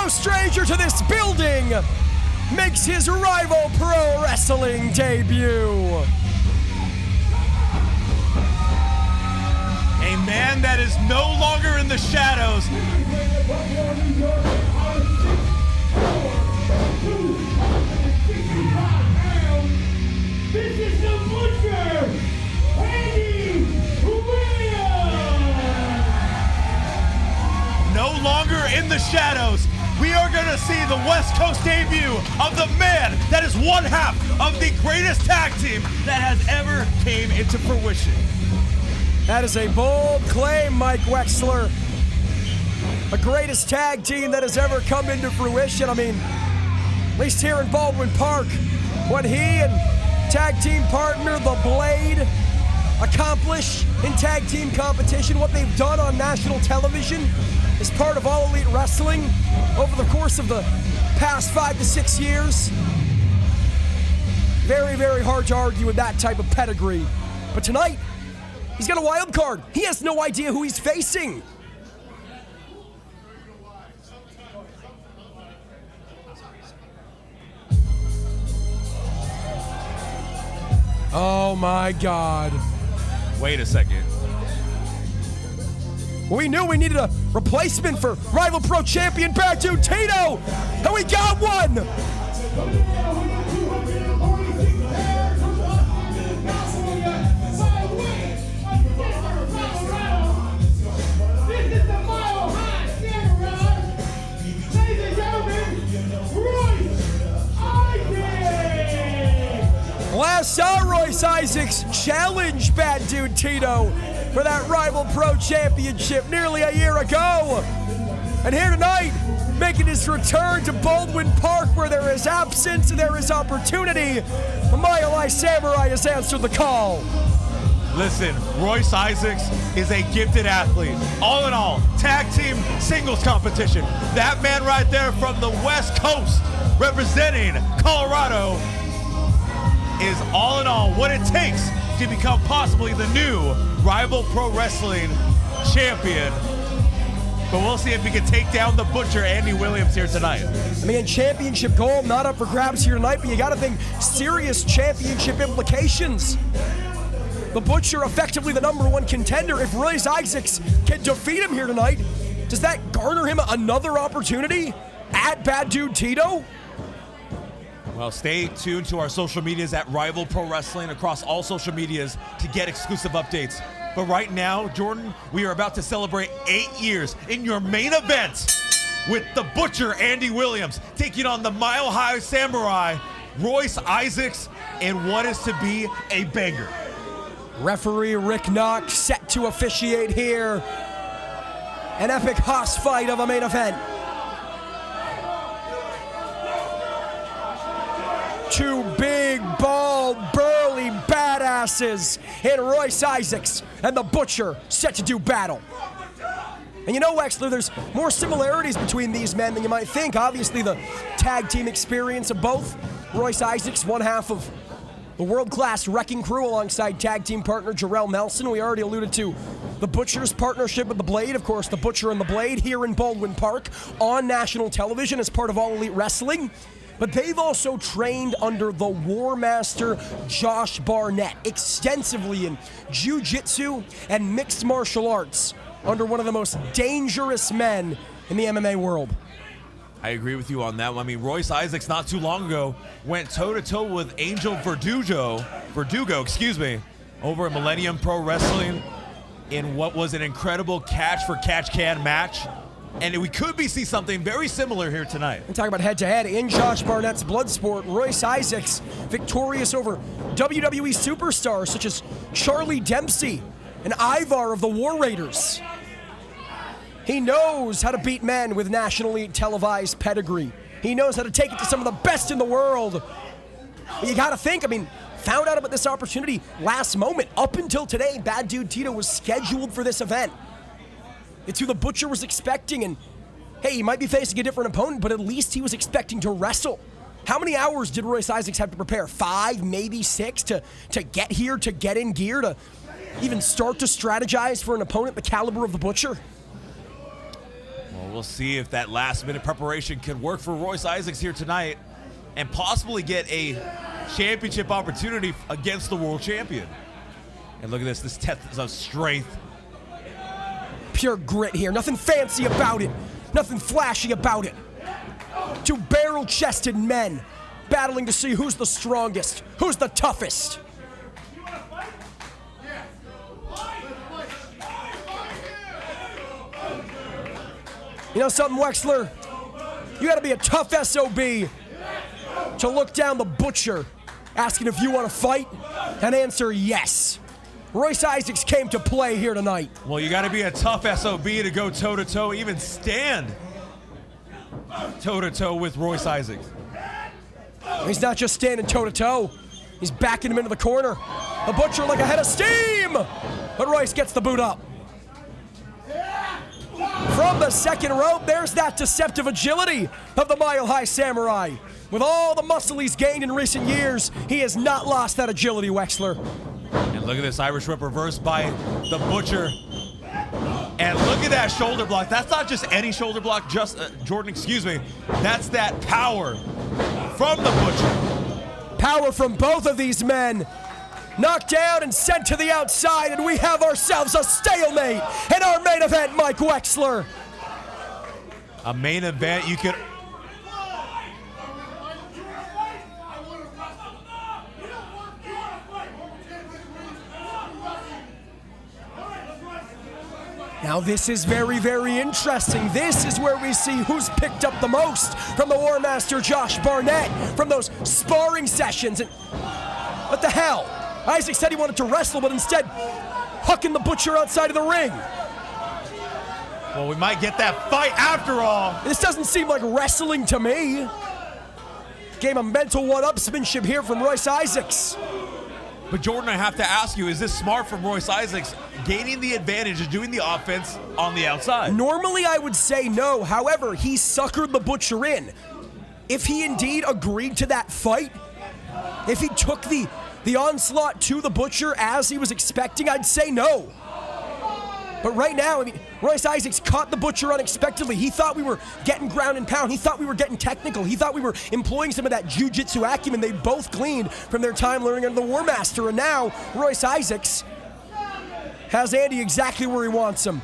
no stranger to this building, makes his Rival Pro Wrestling debut. A man that is no longer in the shadows. This is the Butcher, Andy Williams! No longer in the shadows. We are going to see the West Coast debut of the man that is one half of the greatest tag team that has ever came into fruition. That is a bold claim, Mike Wexler. The greatest tag team that has ever come into fruition. I mean, at least here in Baldwin Park, what he and tag team partner, The Blade, accomplish in tag team competition, what they've done on national television as part of All Elite Wrestling over the course of the past 5 to 6 years. Very, very hard to argue with that type of pedigree. But tonight, he's got a wild card. He has no idea who he's facing. Oh my God. Wait a second. We knew we needed a replacement for Rival Pro Champion Bad Dude Tito, and we got one! Last saw Royce Isaacs challenge Bad Dude Tito for that Rival Pro Championship nearly a year ago. And here tonight, making his return to Baldwin Park where there is absence and there is opportunity, the Mile High Samurai has answered the call. Listen, Royce Isaacs is a gifted athlete. All in all, tag team singles competition. That man right there from the West Coast representing Colorado is all in all what it takes to become possibly the new Rival Pro Wrestling champion. But we'll see if we can take down the Butcher, Andy Williams, here tonight. I mean, championship gold not up for grabs here tonight, but you got to think serious championship implications. The Butcher effectively the #1 contender. If Royce Isaacs can defeat him here tonight, does that garner him another opportunity at Bad Dude Tito? Well, stay tuned to our social medias at Rival Pro Wrestling across all social medias to get exclusive updates. But right now, Jordan, we are about to celebrate 8 years in your main event with the Butcher, Andy Williams, taking on the Mile High Samurai, Royce Isaacs, in what is to be a banger. Referee Rick Knox set to officiate here. An epic hoss fight of a main event. Two big, bald, burly badasses in Royce Isaacs and the Butcher set to do battle. And you know, Wexler, there's more similarities between these men than you might think. Obviously, the tag team experience of both. Royce Isaacs, one half of the world-class Wrecking Crew alongside tag team partner Jarrell Nelson. We already alluded to the Butcher's partnership with the Blade. Of course, the Butcher and the Blade here in Baldwin Park on national television as part of All Elite Wrestling. But they've also trained under the War Master Josh Barnett extensively in jiu-jitsu and mixed martial arts under one of the most dangerous men in the MMA world. I agree with you on that one. I mean, Royce Isaacs not too long ago went toe-to-toe with Angel Verdugo, over at Millennium Pro Wrestling in what was an incredible catch-for-catch-can match. And we could see something very similar here tonight. We're talking about head-to-head in Josh Barnett's Bloodsport. Royce Isaacs victorious over WWE superstars such as Charlie Dempsey and Ivar of the War Raiders. He knows how to beat men with nationally televised pedigree. He knows how to take it to some of the best in the world. But you gotta think, I mean, found out about this opportunity last moment. Up until today, Bad Dude Tito was scheduled for this event. It's who the Butcher was expecting, and hey, he might be facing a different opponent, but at least he was expecting to wrestle. How many hours did Royce Isaacs have to prepare? 5, maybe 6 to get here, to get in gear, to even start to strategize for an opponent the caliber of the Butcher? Well, we'll see if that last-minute preparation can work for Royce Isaacs here tonight and possibly get a championship opportunity against the world champion. And look at this test of strength. Pure grit here. Nothing fancy about it. Nothing flashy about it. Two barrel-chested men battling to see who's the strongest, who's the toughest. You know something, Wexler? You gotta be a tough SOB to look down the Butcher asking if you want to fight and answer yes. Royce Isaacs came to play here tonight. Well, you gotta be a tough SOB to go toe-to-toe, even stand toe-to-toe with Royce Isaacs. He's not just standing toe-to-toe. He's backing him into the corner. The Butcher like a head of steam! But Royce gets the boot up. From the second rope, there's that deceptive agility of the Mile High Samurai. With all the muscle he's gained in recent years, he has not lost that agility, Wexler. And look at this Irish whip reversed by the Butcher. And look at that shoulder block. That's not just any shoulder block, Jordan, excuse me. That's that power from the Butcher. Power from both of these men. Knocked down and sent to the outside, and we have ourselves a stalemate in our main event, Mike Wexler. A main event you could... Now this is very, very interesting. This is where we see who's picked up the most from the War Master Josh Barnett, from those sparring sessions. And what the hell? Isaac said he wanted to wrestle, but instead hucking the Butcher outside of the ring. Well, we might get that fight after all. This doesn't seem like wrestling to me. Game of mental one-upsmanship here from Royce Isaacs. But Jordan, I have to ask you, is this smart from Royce Isaacs, gaining the advantage of doing the offense on the outside? Normally I would say no. However, he suckered the Butcher in. If he indeed agreed to that fight, if he took the onslaught to the Butcher as he was expecting, I'd say no. But right now, I mean, Royce Isaacs caught the Butcher unexpectedly. He thought we were getting ground and pound. He thought we were getting technical. He thought we were employing some of that jiu-jitsu acumen they both gleaned from their time learning under the War Master. And now, Royce Isaacs has Andy exactly where he wants him.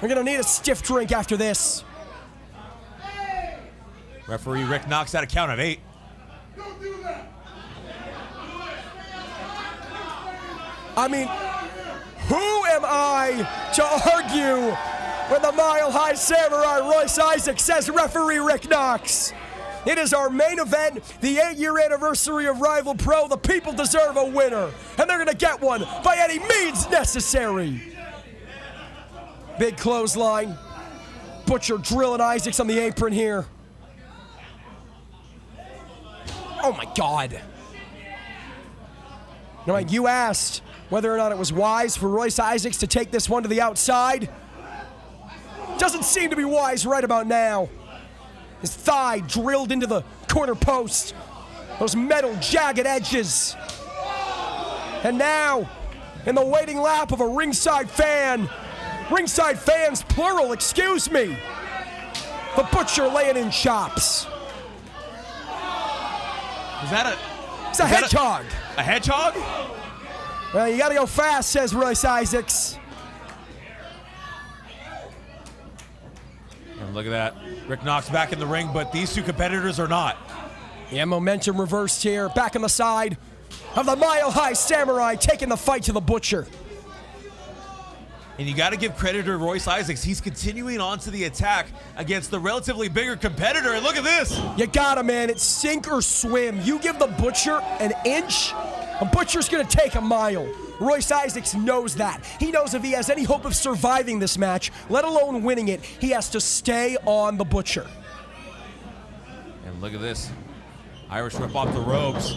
We're gonna need a stiff drink after this. Referee Rick knocks out a count of 8. I mean, who am I to argue when the Mile High Samurai Royce Isaacs says referee Rick Knox? It is our main event, the 8-year anniversary of Rival Pro. The people deserve a winner, and they're gonna get one by any means necessary. Big clothesline. Butcher drilling Isaacs on the apron here. Oh my God. Now, you asked whether or not it was wise for Royce Isaacs to take this one to the outside. Doesn't seem to be wise right about now. His thigh drilled into the corner post. Those metal jagged edges. And now, in the waiting lap of a ringside fans, plural, excuse me. The Butcher laying in chops. Is that a... It's a hedgehog. A hedgehog? Well, you gotta go fast, says Royce Isaacs. And look at that. Rick Knox back in the ring, but these two competitors are not. Yeah, momentum reversed here. Back on the side of the Mile High Samurai, taking the fight to the Butcher. And you got to give credit to Royce Isaacs. He's continuing on to the attack against the relatively bigger competitor. And look at this. You gotta, man. It's sink or swim. You give the Butcher an inch, a Butcher's gonna take a mile. Royce Isaacs knows that. He knows if he has any hope of surviving this match, let alone winning it, he has to stay on the Butcher. And look at this. Irish whip off the ropes.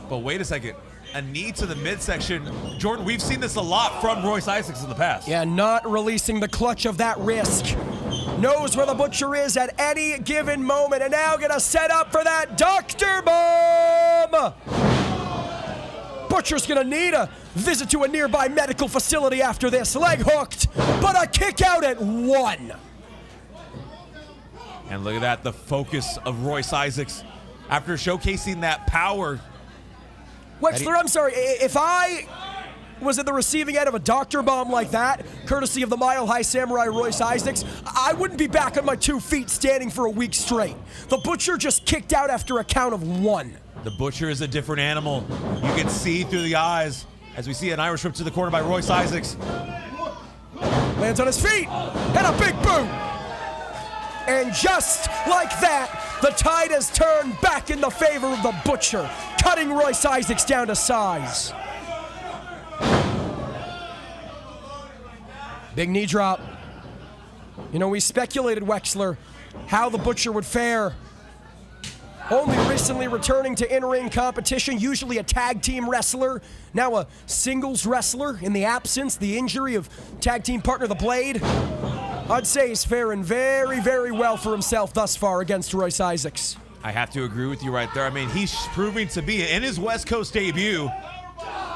But wait a second. A knee to the midsection. Jordan, we've seen this a lot from Royce Isaacs in the past. Yeah, not releasing the clutch of that wrist. Knows where the Butcher is at any given moment, and now gonna set up for that Dr. Bomb! Butcher's gonna need a visit to a nearby medical facility after this. Leg hooked, but a kick out at 1. And look at that, the focus of Royce Isaacs after showcasing that power. Wexler, I'm sorry, if I was at the receiving end of a doctor bomb like that, courtesy of the Mile High Samurai Royce Isaacs, I wouldn't be back on my 2 feet standing for a week straight. The Butcher just kicked out after a count of 1. The Butcher is a different animal. You can see through the eyes as we see an Irish whip to the corner by Royce Isaacs. Lands on his feet, and a big boot. And just like that, the tide has turned back in the favor of the Butcher, cutting Royce Isaacs down to size. Big knee drop. You know, we speculated, Wexler, how the Butcher would fare. Only recently returning to in-ring competition, usually a tag team wrestler, now a singles wrestler in the absence, the injury of tag team partner The Blade. I'd say he's faring very, very well for himself thus far against Royce Isaacs. I have to agree with you right there. I mean, he's proving to be, in his West Coast debut,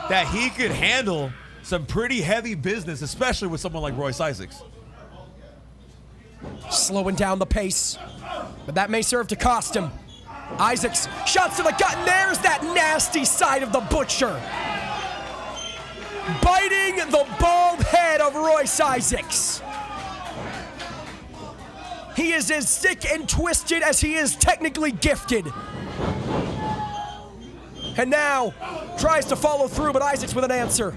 that he could handle some pretty heavy business, especially with someone like Royce Isaacs. Slowing down the pace, but that may serve to cost him. Isaacs, shots to the gut, and there's that nasty side of the Butcher. Biting the bald head of Royce Isaacs. He is as sick and twisted as he is technically gifted. And now, tries to follow through, but Isaacs with an answer.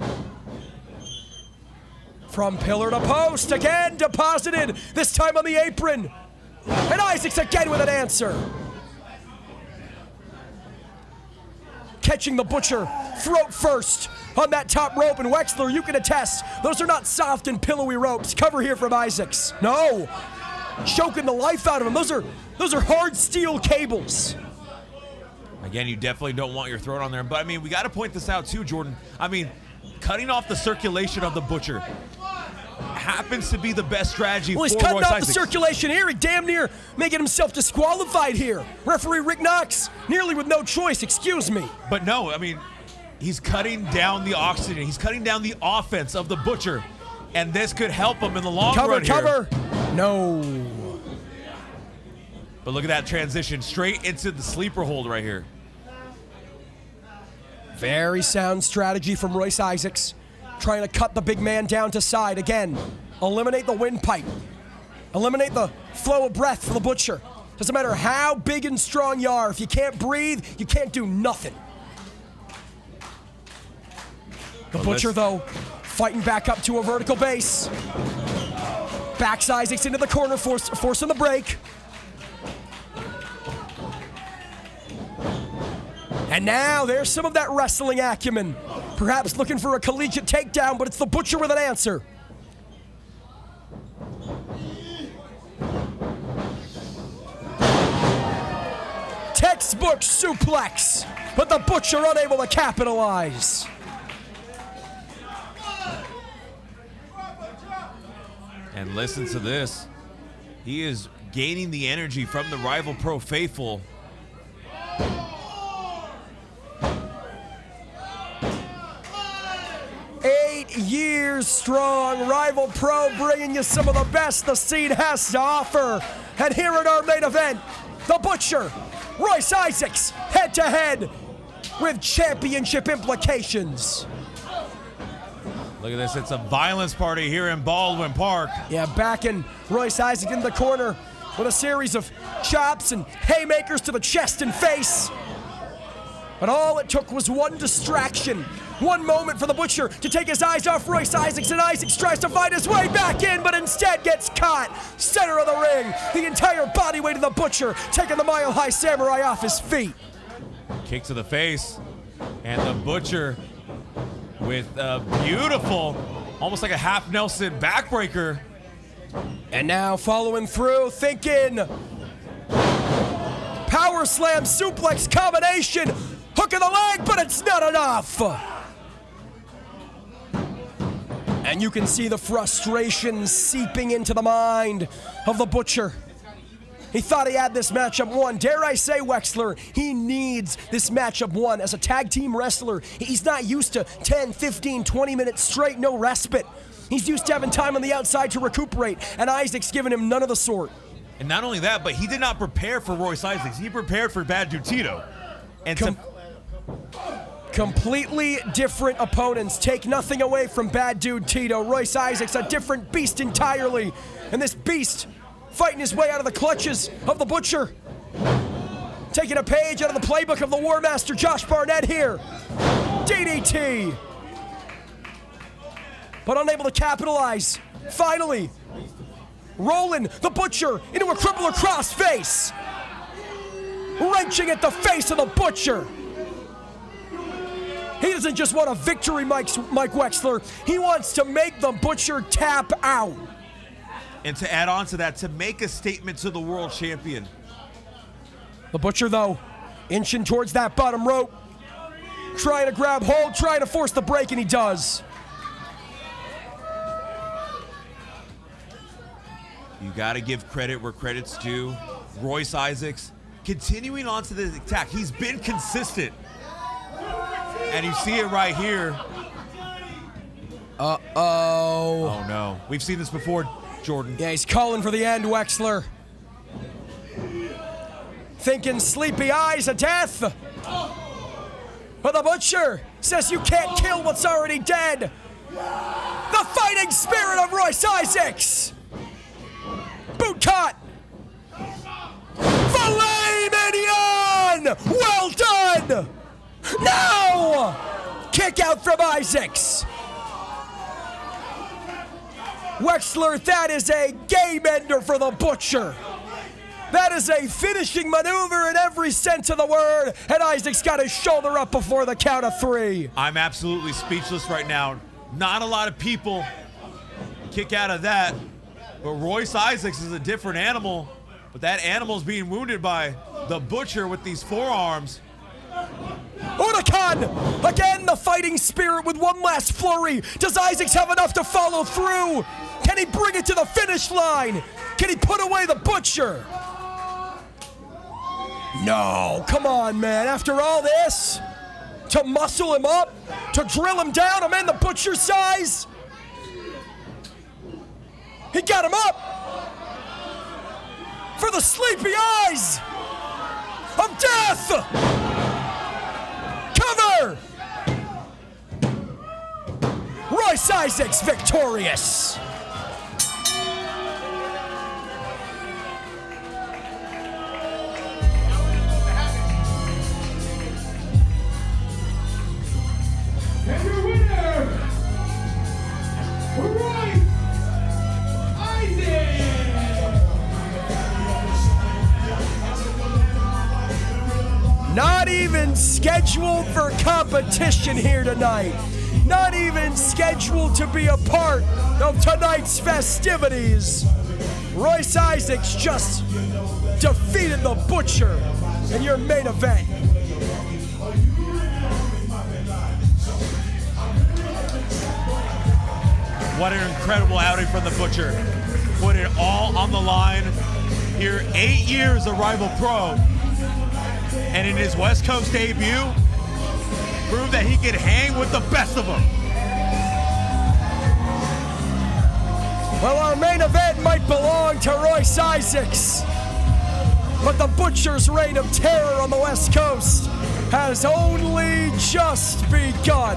From pillar to post, again deposited, this time on the apron. And Isaacs again with an answer. Catching the Butcher throat first on that top rope, and Wexler, you can attest, those are not soft and pillowy ropes. Cover here from Isaacs. No, choking the life out of him. Those are hard steel cables. Again, you definitely don't want your throat on there, but I mean, we got to point this out too, Jordan. I mean, cutting off the circulation of the Butcher happens to be the best strategy for Royce Isaacs. Well, he's cutting off the circulation here. He damn near making himself disqualified here. Referee Rick Knox, nearly with no choice, excuse me. But no, I mean, he's cutting down the oxygen. He's cutting down the offense of the Butcher, and this could help him in the long run here. Cover. No. But look at that transition straight into the sleeper hold right here. Very sound strategy from Royce Isaacs. Trying to cut the big man down to side. Again, eliminate the windpipe. Eliminate the flow of breath for the Butcher. Doesn't matter how big and strong you are. If you can't breathe, you can't do nothing. The Butcher, though, fighting back up to a vertical base. Backs Isaacs into the corner, forcing the break. And now there's some of that wrestling acumen. Perhaps looking for a collegiate takedown, but it's the Butcher with an answer. Textbook suplex, but the Butcher unable to capitalize. And listen to this. He is gaining the energy from the Rival Pro faithful. Years strong, Rival Pro bringing you some of the best the scene has to offer. And here at our main event, the Butcher, Royce Isaacs, head-to-head with championship implications. Look at this, it's a violence party here in Baldwin Park. Yeah, backing Royce Isaacs in the corner with a series of chops and haymakers to the chest and face. But all it took was one distraction. One moment for the Butcher to take his eyes off Royce Isaacs, and Isaacs tries to find his way back in, but instead gets caught. Center of the ring, the entire body weight of the Butcher, taking the Mile High Samurai off his feet. Kick to the face, and the Butcher with a beautiful, almost like a half Nelson backbreaker. And now following through, thinking power slam suplex combination, hook of the leg, but it's not enough. And you can see the frustration seeping into the mind of the Butcher. He thought he had this matchup won. Dare I say, Wexler, he needs this matchup won. As a tag team wrestler, he's not used to 10, 15, 20 minutes straight, no respite. He's used to having time on the outside to recuperate, and Isaac's giving him none of the sort. And not only that, but he did not prepare for Royce Isaacs. He prepared for Bad Dude Tito. And completely different opponents. Take nothing away from Bad Dude Tito. Royce Isaacs, a different beast entirely. And this beast fighting his way out of the clutches of the Butcher. Taking a page out of the playbook of the War Master Josh Barnett here. DDT. But unable to capitalize. Finally, rolling the Butcher into a crippler cross face. Wrenching at the face of the Butcher. He doesn't just want a victory, Mike Wexler. He wants to make the Butcher tap out. And to add on to that, to make a statement to the world champion. The Butcher, though, inching towards that bottom rope. Trying to grab hold, trying to force the break, and he does. You got to give credit where credit's due. Royce Isaacs continuing on to the attack. He's been consistent. And you see it right here. Uh-oh. Oh, no. We've seen this before, Jordan. Yeah, he's calling for the end, Wexler. Thinking sleepy eyes of death. But the Butcher says you can't kill what's already dead. The fighting spirit of Royce Isaacs. Boot caught. Filet mignon! Well done! No! Kick out from Isaacs. Wexler, that is a game ender for the Butcher. That is a finishing maneuver in every sense of the word, and Isaacs got his shoulder up before the count of 3. I'm absolutely speechless right now. Not a lot of people kick out of that, but Royce Isaacs is a different animal, but that animal's being wounded by the Butcher with these forearms. Huracan! Again, the fighting spirit with one last flurry. Does Isaacs have enough to follow through? Can he bring it to the finish line? Can he put away the Butcher? No, come on, man. After all this, to muscle him up, to drill him down, I'm in the Butcher's size. He got him up for the sleepy eyes of death. Cover! Royce Isaacs victorious. And your winner, Royce Isaacs! Not even scheduled for competition here tonight. Not even scheduled to be a part of tonight's festivities. Royce Isaacs just defeated the Butcher in your main event. What an incredible outing from the Butcher. Put it all on the line. Here, 8 years of Rival Pro. And in his West Coast debut, proved that he could hang with the best of them. Well, our main event might belong to Royce Isaacs, but the Butcher's reign of terror on the West Coast has only just begun.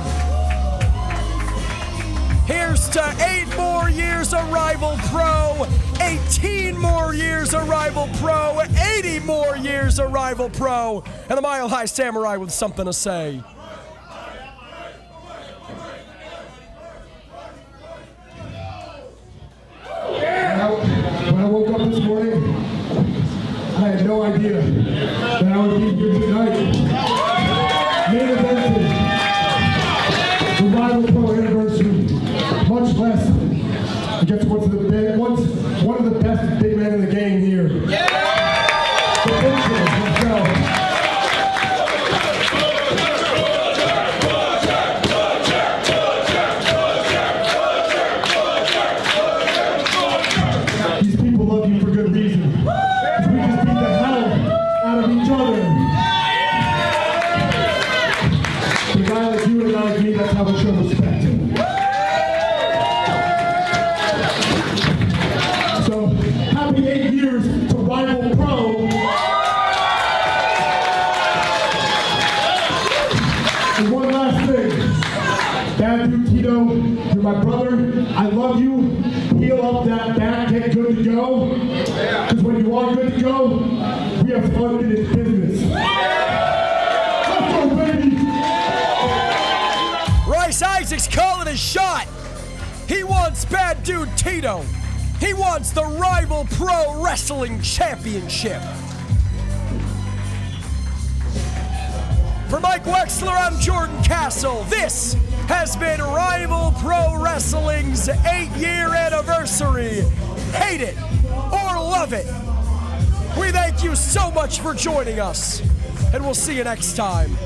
Here's to 8 more years of Rival Pro, 18 more years of Rival Pro, 80 more years of Rival Pro, and the Mile High Samurai with something to say. When I woke up this morning, I had no idea that I would be here tonight. Main evented the Rival Pro anniversary, much less against one of the best big men in the game here. The Butcher himself. These people love you for good reason. Because we just beat the hell out of each other. A guy like you and a guy like me, that's how we show respect. So, happy 8 years to up that back, get good to go. Because when you are good to go, we have unfinished business. Let's go, baby! Royce Isaacs calling his shot. He wants Bad Dude Tito. He wants the Rival Pro Wrestling Championship. For Mike Wexler, I'm Jordan Castle. This has been Rival Pro Wrestling's 8-year anniversary. Hate it or love it. We thank you so much for joining us, and we'll see you next time.